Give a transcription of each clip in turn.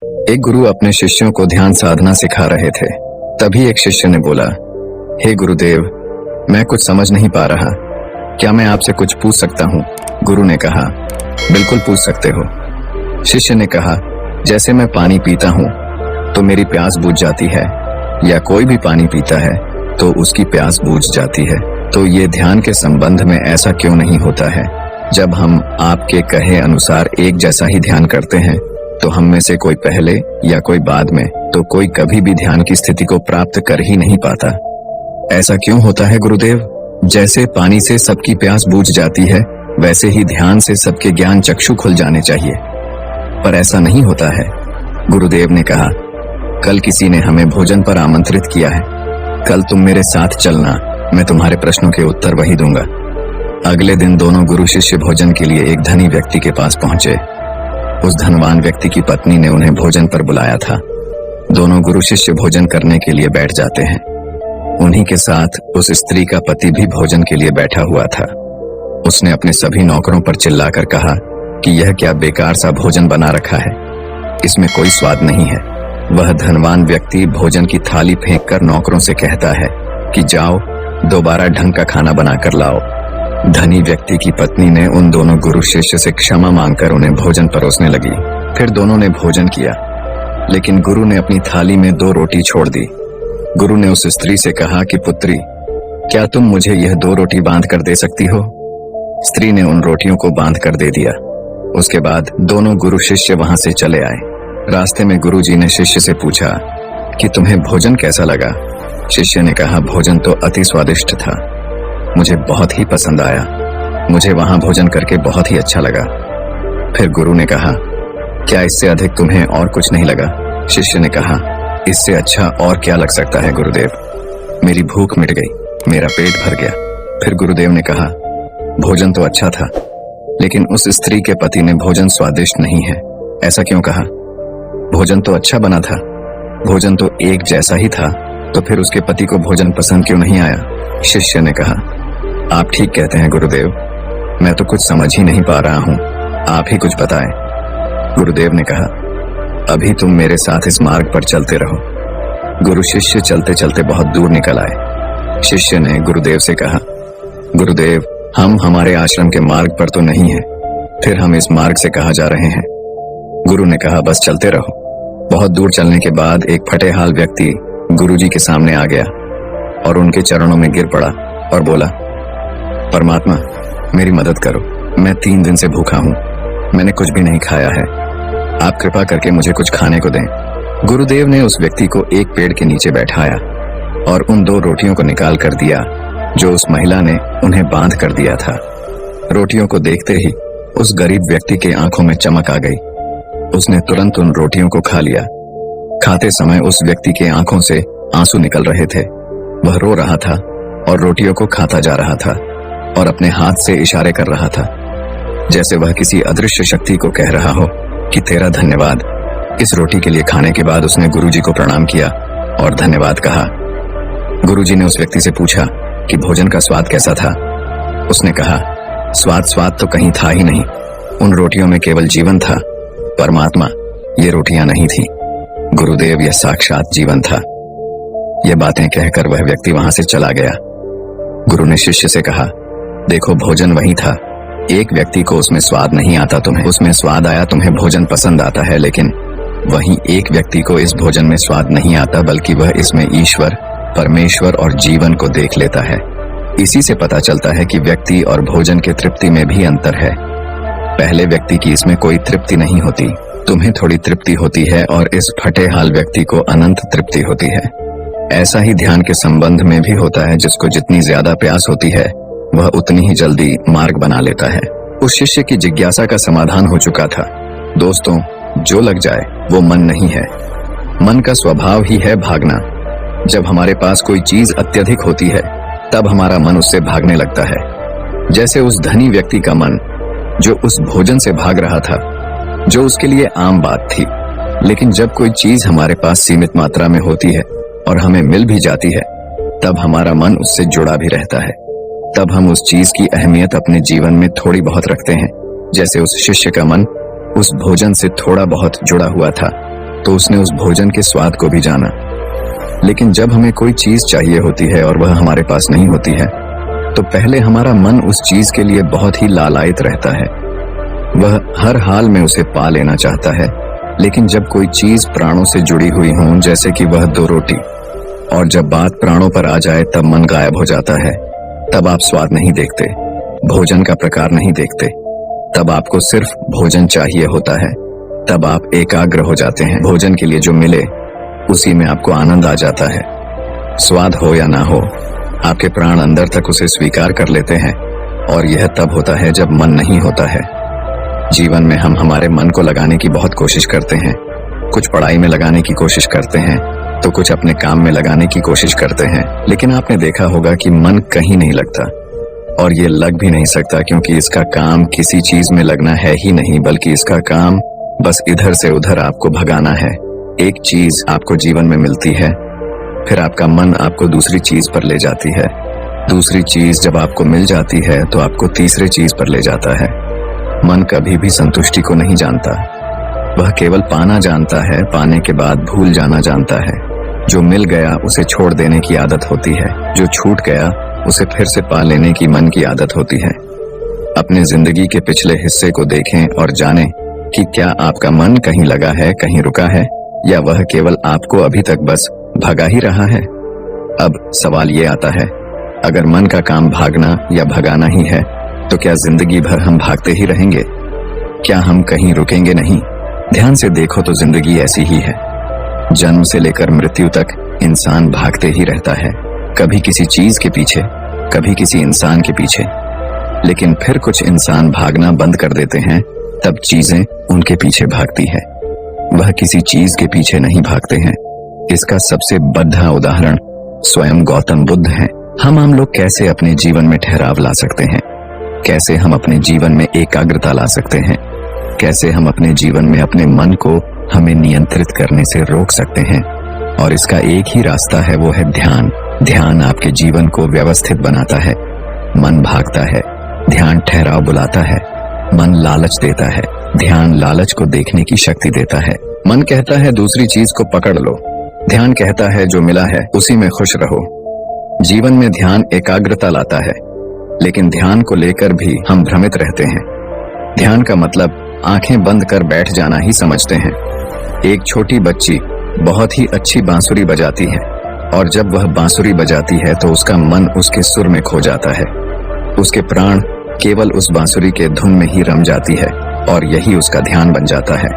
एक गुरु अपने शिष्यों को ध्यान साधना सिखा रहे थे। तभी एक शिष्य ने बोला, हे गुरुदेव, मैं कुछ समझ नहीं पा रहा, क्या मैं आपसे कुछ पूछ सकता हूँ? गुरु ने कहा, बिल्कुल पूछ सकते हो। शिष्य ने कहा, जैसे मैं पानी पीता हूँ तो मेरी प्यास बुझ जाती है, या कोई भी पानी पीता है तो उसकी प्यास बुझ जाती है, तो ये ध्यान के संबंध में ऐसा क्यों नहीं होता है? जब हम आपके कहे अनुसार एक जैसा ही ध्यान करते हैं तो हम में से कोई पहले या कोई बाद में, तो कोई कभी भी ध्यान की स्थिति को प्राप्त कर ही नहीं पाता। ऐसा क्यों होता है गुरुदेव? जैसे पानी से सबकी प्यास बुझ जाती है, वैसे ही ध्यान से सबके ज्ञान चक्षु खुल जाने चाहिए, पर ऐसा नहीं होता है। गुरुदेव ने कहा, कल किसी ने हमें भोजन पर आमंत्रित किया है, कल तुम मेरे साथ चलना, मैं तुम्हारे प्रश्नों के उत्तर वही दूंगा। अगले दिन दोनों गुरु शिष्य भोजन के लिए एक धनी व्यक्ति के पास पहुंचे। उस धनवान व्यक्ति की पत्नी ने उन्हें भोजन पर बुलाया था। दोनों गुरु शिष्य भोजन करने के लिए बैठ जाते हैं। उन्हीं के साथ उस स्त्री का पति भी भोजन के लिए बैठा हुआ था। उसने अपने सभी नौकरों पर चिल्लाकर कहा कि यह क्या बेकार सा भोजन बना रखा है, इसमें कोई स्वाद नहीं है। वह धनवान व्यक्ति भोजन की थाली फेंककर नौकरों से कहता है कि जाओ, दोबारा ढंग का खाना बनाकर लाओ। धनी व्यक्ति की पत्नी ने उन दोनों गुरु शिष्य से क्षमा मांगकर उन्हें भोजन परोसने लगी। फिर दोनों ने भोजन किया, लेकिन गुरु ने अपनी थाली में 2 रोटी छोड़ दी। गुरु ने उस स्त्री से कहा कि पुत्री, क्या तुम मुझे यह 2 रोटी बांध कर दे सकती हो? स्त्री ने उन रोटियों को बांध कर दे दिया। उसके बाद दोनों गुरु शिष्य वहां से चले आए। रास्ते में गुरु जी ने शिष्य से पूछा कि तुम्हें भोजन कैसा लगा? शिष्य ने कहा, भोजन तो अति स्वादिष्ट था, मुझे बहुत ही पसंद आया, मुझे वहां भोजन करके बहुत ही अच्छा लगा। फिर गुरु ने कहा, क्या इससे अधिक तुम्हें और कुछ नहीं लगा? शिष्य ने कहा, इससे अच्छा और क्या लग सकता है गुरुदेव, मेरी भूख मिट गई, मेरा पेट भर गया। फिर गुरुदेव ने कहा, भोजन तो अच्छा था, लेकिन उस स्त्री के पति ने भोजन स्वादिष्ट नहीं है, ऐसा क्यों कहा? भोजन तो अच्छा बना था, भोजन तो एक जैसा ही था, तो फिर उसके पति को भोजन पसंद क्यों नहीं आया? शिष्य ने कहा, आप ठीक कहते हैं गुरुदेव, मैं तो कुछ समझ ही नहीं पा रहा हूँ, आप ही कुछ बताएं। गुरुदेव ने कहा, अभी तुम मेरे साथ इस मार्ग पर चलते रहो। गुरु शिष्य चलते चलते बहुत दूर निकल आए। शिष्य ने गुरुदेव से कहा, गुरुदेव, हम हमारे आश्रम के मार्ग पर तो नहीं है, फिर हम इस मार्ग से कहाँ जा रहे हैं? गुरु ने कहा, बस चलते रहो। बहुत दूर चलने के बाद एक फटेहाल व्यक्ति गुरु जी के सामने आ गया और उनके चरणों में गिर पड़ा और बोला, परमात्मा, मेरी मदद करो, मैं 3 दिन से भूखा हूँ, मैंने कुछ भी नहीं खाया है, आप कृपा करके मुझे कुछ खाने को दें। गुरुदेव ने उस व्यक्ति को एक पेड़ के नीचे बैठाया और उन 2 रोटियों को निकाल कर दिया जो उस महिला ने उन्हें बांध कर दिया था। रोटियों को देखते ही उस गरीब व्यक्ति के आंखों में चमक आ गई। उसने तुरंत उन रोटियों को खा लिया। खाते समय उस व्यक्ति के आंखों से आंसू निकल रहे थे। वह रो रहा था और रोटियों को खाता जा रहा था और अपने हाथ से इशारे कर रहा था, जैसे वह किसी अदृश्य शक्ति को कह रहा हो कि तेरा धन्यवाद। इस रोटी के लिए खाने के बाद उसने गुरुजी को प्रणाम किया और धन्यवाद कहा। गुरुजी ने उस व्यक्ति से पूछा कि भोजन का स्वाद कैसा था? उसने कहा, स्वाद तो कहीं था ही नहीं, उन रोटियों में केवल जीवन था। परमात्मा, ये रोटियां नहीं थी, गुरुदेव, यह साक्षात जीवन था। ये बातें कहकर वह व्यक्ति वहां से चला गया। गुरु ने शिष्य से कहा, देखो, भोजन वही था, एक व्यक्ति को उसमें स्वाद नहीं आता, तुम्हें उसमें स्वाद आया, तुम्हें भोजन पसंद आता है, लेकिन वहीं एक व्यक्ति को इस भोजन में स्वाद नहीं आता, बल्कि वह इसमें ईश्वर, परमेश्वर और जीवन को देख लेता है। इसी से पता चलता है कि व्यक्ति और भोजन के तृप्ति में भी अंतर है। पहले व्यक्ति की इसमें कोई तृप्ति नहीं होती, तुम्हें थोड़ी तृप्ति होती है और इस फटेहाल व्यक्ति को अनंत तृप्ति होती है। ऐसा ही ध्यान के संबंध में भी होता है, जिसको जितनी ज्यादा प्यास होती है वह उतनी ही जल्दी मार्ग बना लेता है। उस शिष्य की जिज्ञासा का समाधान हो चुका था। दोस्तों, जो लग जाए वो मन नहीं है, मन का स्वभाव ही है भागना। जब हमारे पास कोई चीज अत्यधिक होती है तब हमारा मन उससे भागने लगता है। जैसे उस धनी व्यक्ति का मन जो उस भोजन से भाग रहा था, जो उसके लिए आम बात थी, लेकिन जब कोई चीज हमारे पास सीमित मात्रा में होती है और हमें मिल भी जाती है, तब हमारा मन उससे जुड़ा भी रहता है। तब हम उस चीज की अहमियत अपने जीवन में थोड़ी बहुत रखते हैं। जैसे उस शिष्य का मन उस भोजन से थोड़ा बहुत जुड़ा हुआ था, तो उसने उस भोजन के स्वाद को भी जाना। लेकिन जब हमें कोई चीज चाहिए होती है और वह हमारे पास नहीं होती है, तो पहले हमारा मन उस चीज के लिए बहुत ही लालायित रहता है। वह हर हाल में उसे पा लेना चाहता है। लेकिन जब कोई चीज प्राणों से जुड़ी हुई हो, जैसे कि वह 2 रोटी, और जब बात प्राणों पर आ जाए तब मन गायब हो जाता है। तब आप स्वाद नहीं देखते, भोजन का प्रकार नहीं देखते, तब आपको सिर्फ भोजन चाहिए होता है। तब आप एकाग्र हो जाते हैं। भोजन के लिए जो मिले उसी में आपको आनंद आ जाता है। स्वाद हो या ना हो, आपके प्राण अंदर तक उसे स्वीकार कर लेते हैं। और यह तब होता है जब मन नहीं होता है। जीवन में हम हमारे मन को लगाने की बहुत कोशिश करते हैं। कुछ पढ़ाई में लगाने की कोशिश करते हैं, तो कुछ अपने काम में लगाने की कोशिश करते हैं। लेकिन आपने देखा होगा कि मन कहीं नहीं लगता, और ये लग भी नहीं सकता, क्योंकि इसका काम किसी चीज में लगना है ही नहीं, बल्कि इसका काम बस इधर से उधर आपको भगाना है। एक चीज आपको जीवन में मिलती है, फिर आपका मन आपको दूसरी चीज पर ले जाती है। दूसरी चीज जब आपको मिल जाती है तो आपको तीसरी चीज पर ले जाता है। मन कभी भी संतुष्टि को नहीं जानता, वह केवल पाना जानता है, पाने के बाद भूल जाना जानता है। जो मिल गया उसे छोड़ देने की आदत होती है, जो छूट गया उसे फिर से पा लेने की मन की आदत होती है। अपने जिंदगी के पिछले हिस्से को देखें और जानें कि क्या आपका मन कहीं लगा है, कहीं रुका है, या वह केवल आपको अभी तक बस भगा ही रहा है। अब सवाल ये आता है, अगर मन का काम भागना या भगाना ही है, तो क्या जिंदगी भर हम भागते ही रहेंगे? क्या हम कहीं रुकेंगे नहीं? ध्यान से देखो तो जिंदगी ऐसी ही है। जन्म से लेकर मृत्यु तक इंसान भागते ही रहता है, कभी किसी चीज के पीछे, कभी किसी इंसान के पीछे। लेकिन फिर कुछ इंसान भागना बंद कर देते हैं, तब चीजें उनके पीछे भागती है। वह किसी चीज के पीछे नहीं भागते हैं। इसका सबसे बड़ा उदाहरण स्वयं गौतम बुद्ध हैं। हम लोग कैसे अपने जीवन में ठहराव ला सकते हैं? कैसे हम अपने जीवन में एकाग्रता ला सकते हैं? कैसे हम अपने जीवन में अपने मन को हमें नियंत्रित करने से रोक सकते हैं? और इसका एक ही रास्ता है, वो है ध्यान। ध्यान आपके जीवन को व्यवस्थित बनाता है। मन भागता है, ध्यान ठहराव बुलाता है। मन लालच देता है, ध्यान लालच को देखने की शक्ति देता है। मन कहता है दूसरी चीज को पकड़ लो, ध्यान कहता है जो मिला है उसी में खुश रहो। जीवन में ध्यान एकाग्रता लाता है, लेकिन ध्यान को लेकर भी हम भ्रमित रहते हैं। ध्यान का मतलब आंखें बंद कर बैठ जाना ही समझते हैं। एक छोटी बच्ची बहुत ही अच्छी बांसुरी बजाती है, और जब वह बांसुरी बजाती है तो उसका मन उसके सुर में खो जाता है। उसके प्राण केवल उस बांसुरी के धुन में ही रम जाती है, और यही उसका ध्यान बन जाता है।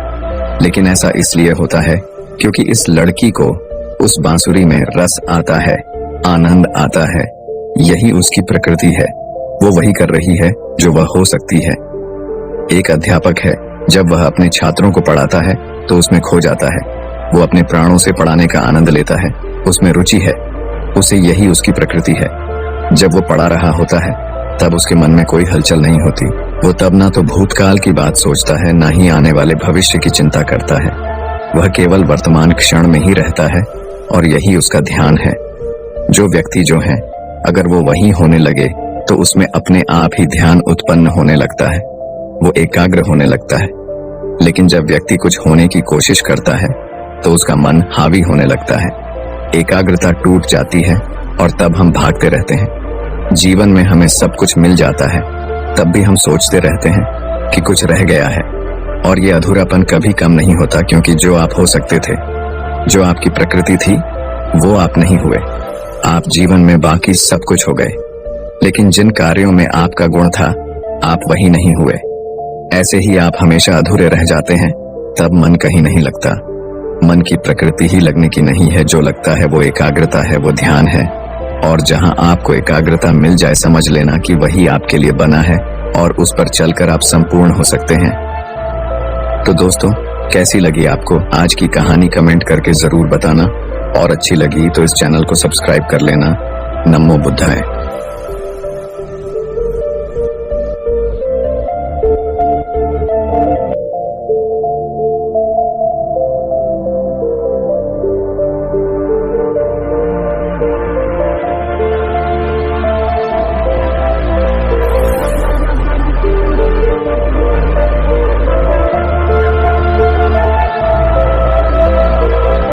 लेकिन ऐसा इसलिए होता है क्योंकि इस लड़की को उस बांसुरी में रस आता है, आनंद आता है। यही उसकी प्रकृति है। वो वही कर रही है जो वह हो सकती है। एक अध्यापक है, जब वह अपने छात्रों को पढ़ाता है तो उसमें खो जाता है। वो अपने प्राणों से पढ़ाने का आनंद लेता है, उसमें रुचि है, उसे यही उसकी प्रकृति है। जब वो पढ़ा रहा होता है तब उसके मन में कोई हलचल नहीं होती। वो तब ना तो भूतकाल की बात सोचता है, ना ही आने वाले भविष्य की चिंता करता है। वह केवल वर्तमान क्षण में ही रहता है, और यही उसका ध्यान है। जो व्यक्ति जो है, अगर वो वही होने लगे तो उसमें अपने आप ही ध्यान उत्पन्न होने लगता है, वो एकाग्र होने लगता है। लेकिन जब व्यक्ति कुछ होने की कोशिश करता है तो उसका मन हावी होने लगता है, एकाग्रता टूट जाती है, और तब हम भागते रहते हैं। जीवन में हमें सब कुछ मिल जाता है, तब भी हम सोचते रहते हैं कि कुछ रह गया है, और ये अधूरापन कभी कम नहीं होता, क्योंकि जो आप हो सकते थे, जो आपकी प्रकृति थी, वो आप नहीं हुए। आप जीवन में बाकी सब कुछ हो गए, लेकिन जिन कार्यों में आपका गुण था, आप वही नहीं हुए। ऐसे ही आप हमेशा अधूरे रह जाते हैं। तब मन कहीं नहीं लगता। मन की प्रकृति ही लगने की नहीं है, जो लगता है वो एकाग्रता है, वो ध्यान है। और जहां आपको एकाग्रता मिल जाए, समझ लेना कि वही आपके लिए बना है, और उस पर चलकर आप संपूर्ण हो सकते हैं। तो दोस्तों, कैसी लगी आपको आज की कहानी? कमेंट करके जरूर बताना, और अच्छी लगी तो इस चैनल को सब्सक्राइब कर लेना। नमो बुद्धाय।